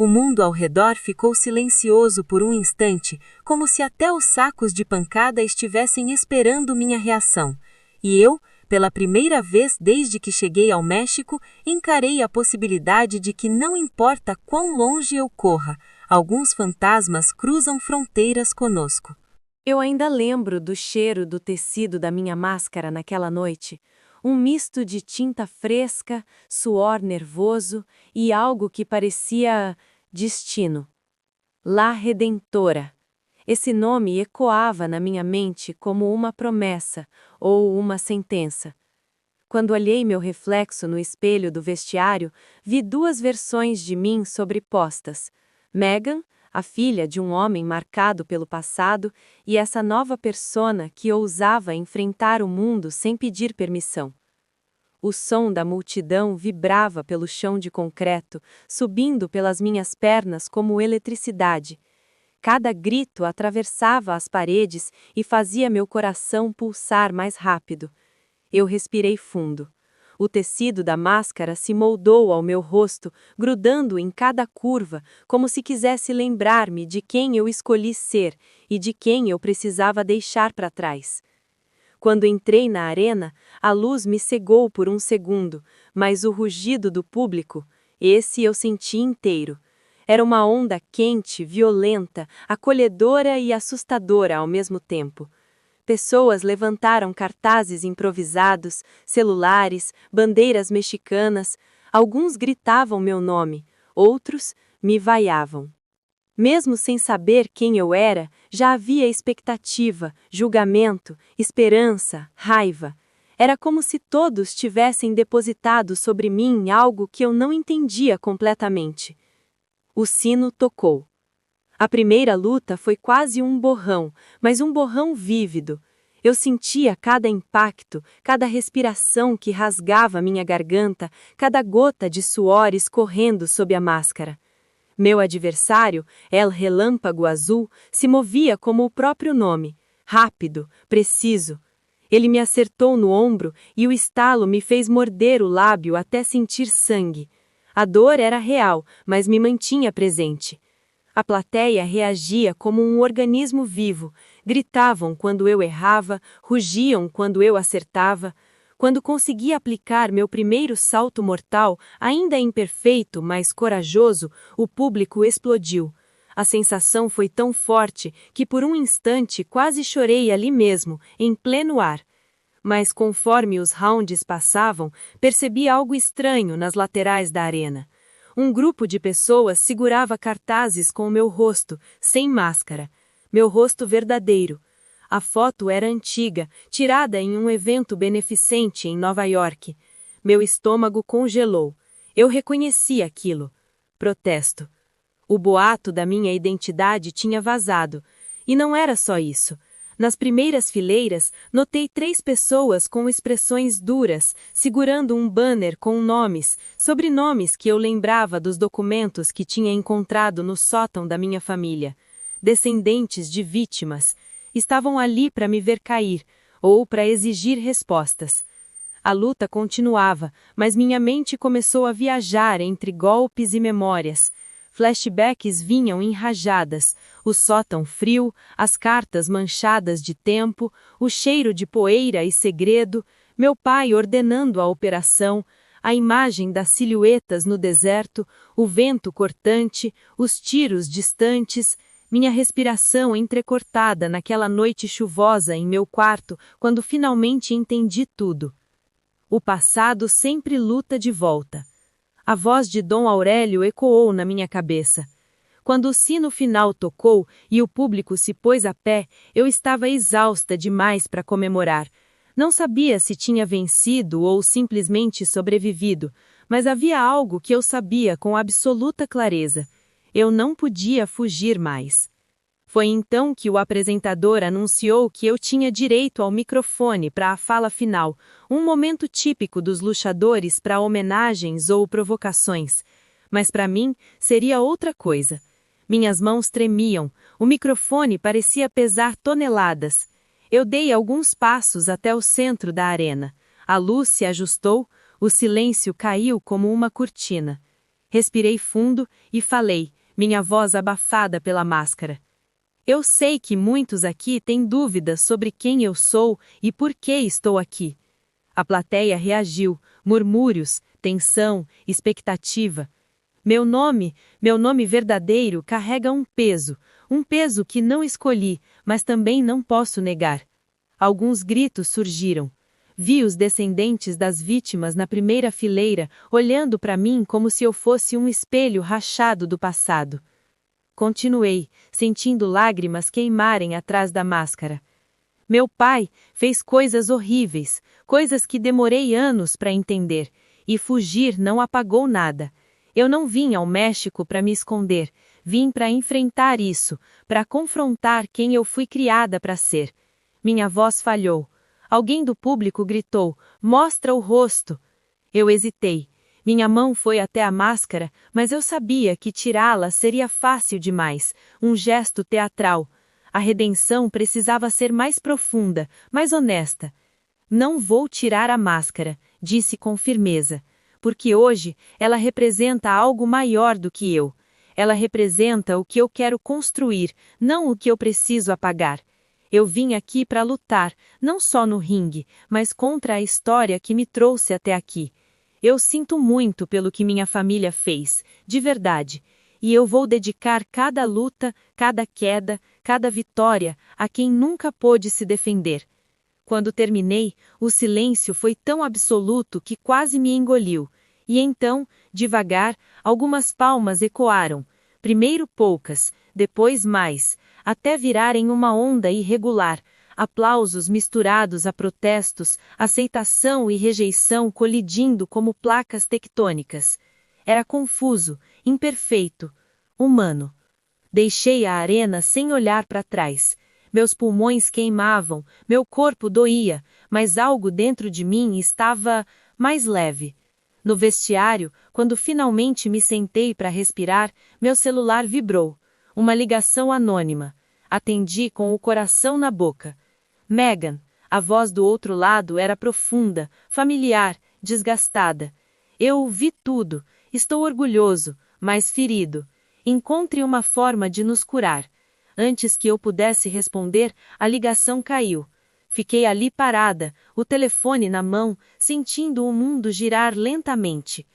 O mundo ao redor ficou silencioso por um instante, como se até os sacos de pancada estivessem esperando minha reação. E eu, pela primeira vez desde que cheguei ao México, encarei a possibilidade de que não importa quão longe eu corra, alguns fantasmas cruzam fronteiras conosco. Eu ainda lembro do cheiro do tecido da minha máscara naquela noite. Um misto de tinta fresca, suor nervoso e algo que parecia destino. La Redentora. Esse nome ecoava na minha mente como uma promessa ou uma sentença. Quando olhei meu reflexo no espelho do vestiário, vi duas versões de mim sobrepostas. Megan, a filha de um homem marcado pelo passado, e essa nova persona que ousava enfrentar o mundo sem pedir permissão. O som da multidão vibrava pelo chão de concreto, subindo pelas minhas pernas como eletricidade. Cada grito atravessava as paredes e fazia meu coração pulsar mais rápido. Eu respirei fundo. O tecido da máscara se moldou ao meu rosto, grudando em cada curva, como se quisesse lembrar-me de quem eu escolhi ser e de quem eu precisava deixar para trás. Quando entrei na arena, a luz me cegou por um segundo, mas o rugido do público, esse eu senti inteiro. Era uma onda quente, violenta, acolhedora e assustadora ao mesmo tempo. Pessoas levantaram cartazes improvisados, celulares, bandeiras mexicanas. Alguns gritavam meu nome, outros me vaiavam. Mesmo sem saber quem eu era, já havia expectativa, julgamento, esperança, raiva. Era como se todos tivessem depositado sobre mim algo que eu não entendia completamente. O sino tocou. A primeira luta foi quase um borrão, mas um borrão vívido. Eu sentia cada impacto, cada respiração que rasgava minha garganta, cada gota de suor escorrendo sob a máscara. Meu adversário, El Relâmpago Azul, se movia como o próprio nome, rápido, preciso. Ele me acertou no ombro e o estalo me fez morder o lábio até sentir sangue. A dor era real, mas me mantinha presente. A plateia reagia como um organismo vivo, gritavam quando eu errava, rugiam quando eu acertava. Quando consegui aplicar meu primeiro salto mortal, ainda imperfeito, mas corajoso, o público explodiu. A sensação foi tão forte que por um instante quase chorei ali mesmo, em pleno ar. Mas conforme os rounds passavam, percebi algo estranho nas laterais da arena. Um grupo de pessoas segurava cartazes com o meu rosto, sem máscara. Meu rosto verdadeiro. A foto era antiga, tirada em um evento beneficente em Nova York. Meu estômago congelou. Eu reconheci aquilo. Protesto. O boato da minha identidade tinha vazado. E não era só isso. Nas primeiras fileiras, notei 3 pessoas com expressões duras, segurando um banner com nomes, sobrenomes que eu lembrava dos documentos que tinha encontrado no sótão da minha família. Descendentes de vítimas. Estavam ali para me ver cair, ou para exigir respostas. A luta continuava, mas minha mente começou a viajar entre golpes e memórias. Flashbacks vinham em rajadas, o sótão frio, as cartas manchadas de tempo, o cheiro de poeira e segredo, meu pai ordenando a operação, a imagem das silhuetas no deserto, o vento cortante, os tiros distantes, minha respiração entrecortada naquela noite chuvosa em meu quarto, quando finalmente entendi tudo. O passado sempre luta de volta. A voz de Dom Aurélio ecoou na minha cabeça. Quando o sino final tocou e o público se pôs a pé, eu estava exausta demais para comemorar. Não sabia se tinha vencido ou simplesmente sobrevivido, mas havia algo que eu sabia com absoluta clareza. Eu não podia fugir mais. Foi então que o apresentador anunciou que eu tinha direito ao microfone para a fala final, um momento típico dos luchadores para homenagens ou provocações. Mas para mim, seria outra coisa. Minhas mãos tremiam, o microfone parecia pesar toneladas. Eu dei alguns passos até o centro da arena. A luz se ajustou, o silêncio caiu como uma cortina. Respirei fundo e falei, minha voz abafada pela máscara. Eu sei que muitos aqui têm dúvidas sobre quem eu sou e por que estou aqui. A plateia reagiu, murmúrios, tensão, expectativa. Meu nome verdadeiro carrega um peso que não escolhi, mas também não posso negar. Alguns gritos surgiram. Vi os descendentes das vítimas na primeira fileira, olhando para mim como se eu fosse um espelho rachado do passado. Continuei, sentindo lágrimas queimarem atrás da máscara. Meu pai fez coisas horríveis, coisas que demorei anos para entender, e fugir não apagou nada. Eu não vim ao México para me esconder, vim para enfrentar isso, para confrontar quem eu fui criada para ser. Minha voz falhou. Alguém do público gritou, mostra o rosto. Eu hesitei. Minha mão foi até a máscara, mas eu sabia que tirá-la seria fácil demais, um gesto teatral. A redenção precisava ser mais profunda, mais honesta. Não vou tirar a máscara, disse com firmeza, porque hoje ela representa algo maior do que eu. Ela representa o que eu quero construir, não o que eu preciso apagar. Eu vim aqui para lutar, não só no ringue, mas contra a história que me trouxe até aqui. Eu sinto muito pelo que minha família fez, de verdade, e eu vou dedicar cada luta, cada queda, cada vitória a quem nunca pôde se defender. Quando terminei, o silêncio foi tão absoluto que quase me engoliu, e então, devagar, algumas palmas ecoaram, primeiro poucas, depois mais, até virarem uma onda irregular, aplausos misturados a protestos, aceitação e rejeição colidindo como placas tectônicas. Era confuso, imperfeito, humano. Deixei a arena sem olhar para trás. Meus pulmões queimavam, meu corpo doía, mas algo dentro de mim estava mais leve. No vestiário, quando finalmente me sentei para respirar, meu celular vibrou. Uma ligação anônima. Atendi com o coração na boca. Megan, a voz do outro lado era profunda, familiar, desgastada. Eu vi tudo, estou orgulhoso, mas ferido. Encontre uma forma de nos curar. Antes que eu pudesse responder, a ligação caiu. Fiquei ali parada, o telefone na mão, sentindo o mundo girar lentamente.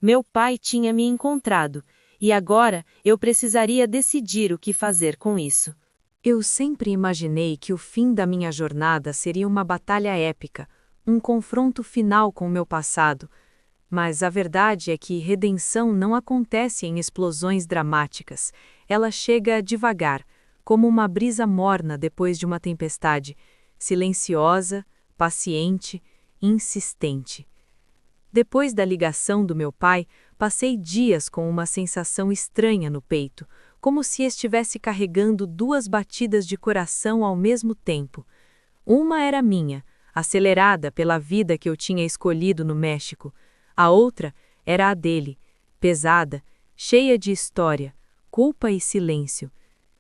Meu pai tinha me encontrado, e agora eu precisaria decidir o que fazer com isso. Eu sempre imaginei que o fim da minha jornada seria uma batalha épica, um confronto final com o meu passado. Mas a verdade é que redenção não acontece em explosões dramáticas. Ela chega devagar, como uma brisa morna depois de uma tempestade, silenciosa, paciente, insistente. Depois da ligação do meu pai, passei dias com uma sensação estranha no peito, como se estivesse carregando duas batidas de coração ao mesmo tempo. Uma era minha, acelerada pela vida que eu tinha escolhido no México. A outra era a dele, pesada, cheia de história, culpa e silêncio.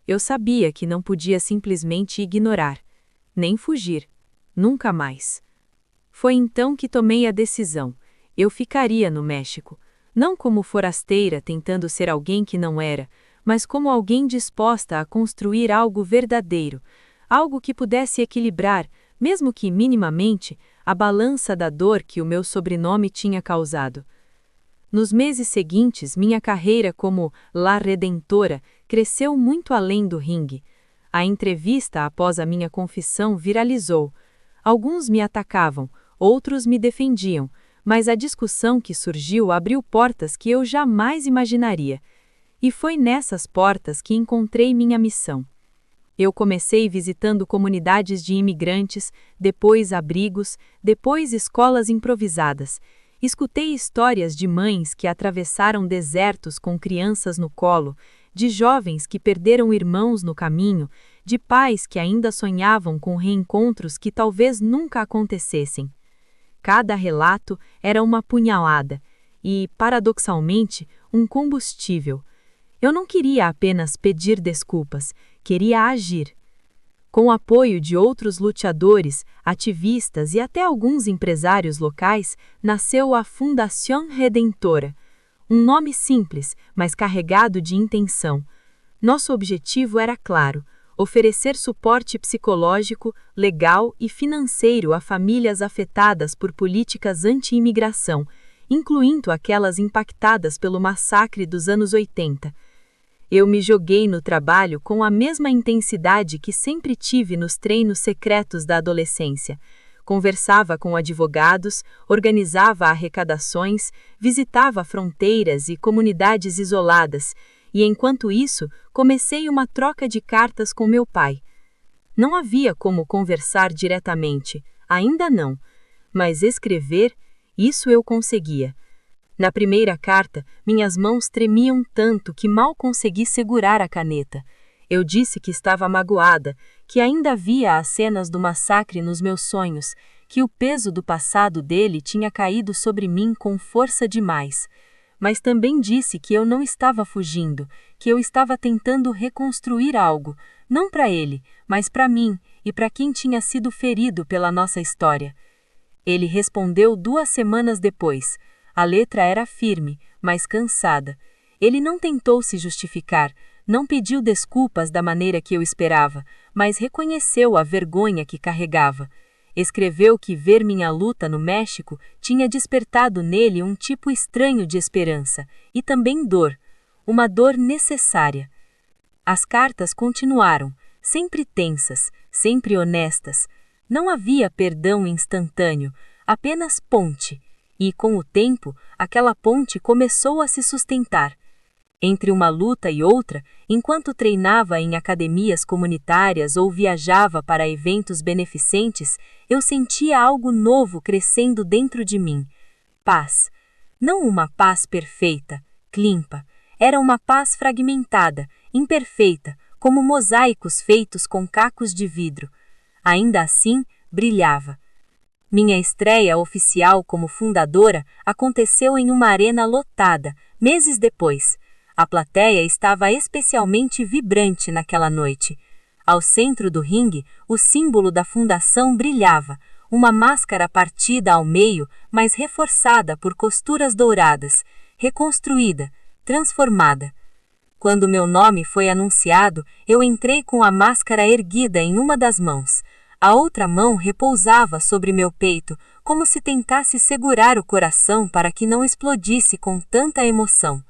Eu sabia que não podia simplesmente ignorar, nem fugir, nunca mais. Foi então que tomei a decisão. Eu ficaria no México, não como forasteira tentando ser alguém que não era, mas como alguém disposta a construir algo verdadeiro, algo que pudesse equilibrar, mesmo que minimamente, a balança da dor que o meu sobrenome tinha causado. Nos meses seguintes, minha carreira como La Redentora cresceu muito além do ringue. A entrevista após a minha confissão viralizou. Alguns me atacavam, outros me defendiam, mas a discussão que surgiu abriu portas que eu jamais imaginaria. E foi nessas portas que encontrei minha missão. Eu comecei visitando comunidades de imigrantes, depois abrigos, depois escolas improvisadas. Escutei histórias de mães que atravessaram desertos com crianças no colo, de jovens que perderam irmãos no caminho, de pais que ainda sonhavam com reencontros que talvez nunca acontecessem. Cada relato era uma punhalada e, paradoxalmente, um combustível. Eu não queria apenas pedir desculpas, queria agir. Com o apoio de outros lutadores, ativistas e até alguns empresários locais, nasceu a Fundación Redentora, Um nome simples, mas carregado de intenção. Nosso objetivo era claro: oferecer suporte psicológico, legal e financeiro a famílias afetadas por políticas anti-imigração, incluindo aquelas impactadas pelo massacre dos anos 80. Eu me joguei no trabalho com a mesma intensidade que sempre tive nos treinos secretos da adolescência. Conversava com advogados, organizava arrecadações, visitava fronteiras e comunidades isoladas, e enquanto isso, comecei uma troca de cartas com meu pai. Não havia como conversar diretamente, ainda não, mas escrever, isso eu conseguia. Na primeira carta, minhas mãos tremiam tanto que mal consegui segurar a caneta. Eu disse que estava magoada, que ainda via as cenas do massacre nos meus sonhos, que o peso do passado dele tinha caído sobre mim com força demais. Mas também disse que eu não estava fugindo, que eu estava tentando reconstruir algo, não para ele, mas para mim e para quem tinha sido ferido pela nossa história. Ele respondeu 2 semanas depois. A letra era firme, mas cansada. Ele não tentou se justificar, não pediu desculpas da maneira que eu esperava, mas reconheceu a vergonha que carregava. Escreveu que ver minha luta no México tinha despertado nele um tipo estranho de esperança, e também dor, uma dor necessária. As cartas continuaram, sempre tensas, sempre honestas. Não havia perdão instantâneo, apenas ponte, e com o tempo, aquela ponte começou a se sustentar. Entre uma luta e outra, enquanto treinava em academias comunitárias ou viajava para eventos beneficentes, eu sentia algo novo crescendo dentro de mim. Paz. Não uma paz perfeita, limpa. Era uma paz fragmentada, imperfeita, como mosaicos feitos com cacos de vidro. Ainda assim, brilhava. Minha estreia oficial como fundadora aconteceu em uma arena lotada, meses depois. A plateia estava especialmente vibrante naquela noite. Ao centro do ringue, o símbolo da fundação brilhava, uma máscara partida ao meio, mas reforçada por costuras douradas, reconstruída, transformada. Quando meu nome foi anunciado, eu entrei com a máscara erguida em uma das mãos. A outra mão repousava sobre meu peito, como se tentasse segurar o coração para que não explodisse com tanta emoção.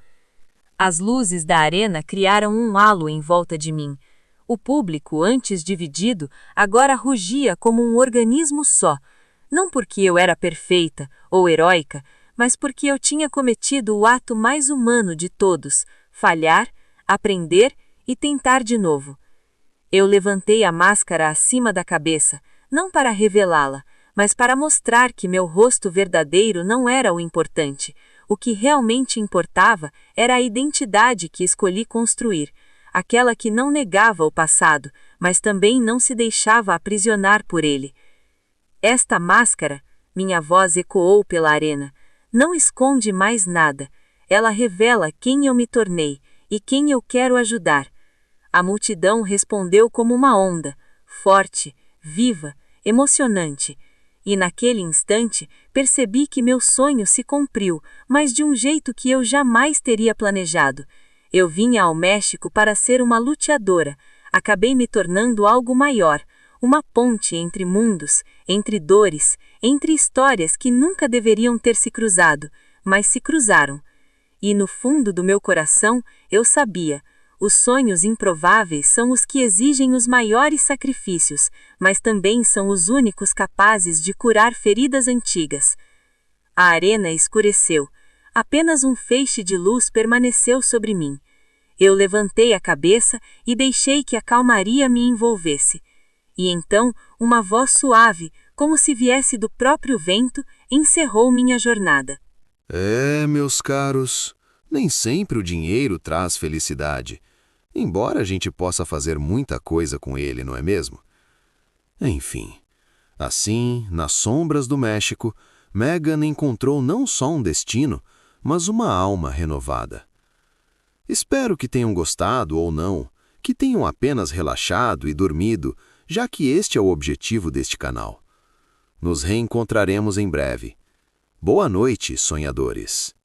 As luzes da arena criaram um halo em volta de mim. O público, antes dividido, agora rugia como um organismo só, não porque eu era perfeita ou heróica, mas porque eu tinha cometido o ato mais humano de todos: falhar, aprender e tentar de novo. Eu levantei a máscara acima da cabeça, não para revelá-la, mas para mostrar que meu rosto verdadeiro não era o importante. O que realmente importava era a identidade que escolhi construir, aquela que não negava o passado, mas também não se deixava aprisionar por ele. Esta máscara, minha voz ecoou pela arena, não esconde mais nada. Ela revela quem eu me tornei e quem eu quero ajudar. A multidão respondeu como uma onda, forte, viva, emocionante. E naquele instante, percebi que meu sonho se cumpriu, mas de um jeito que eu jamais teria planejado. Eu vinha ao México para ser uma luteadora. Acabei me tornando algo maior, uma ponte entre mundos, entre dores, entre histórias que nunca deveriam ter se cruzado, mas se cruzaram. E no fundo do meu coração, eu sabia: os sonhos improváveis são os que exigem os maiores sacrifícios, mas também são os únicos capazes de curar feridas antigas. A arena escureceu. Apenas um feixe de luz permaneceu sobre mim. Eu levantei a cabeça e deixei que a calmaria me envolvesse. E então, uma voz suave, como se viesse do próprio vento, encerrou minha jornada. Meus caros, nem sempre o dinheiro traz felicidade, embora a gente possa fazer muita coisa com ele, não é mesmo? Enfim, assim, nas sombras do México, Megan encontrou não só um destino, mas uma alma renovada. Espero que tenham gostado ou não, que tenham apenas relaxado e dormido, já que este é o objetivo deste canal. Nos reencontraremos em breve. Boa noite, sonhadores!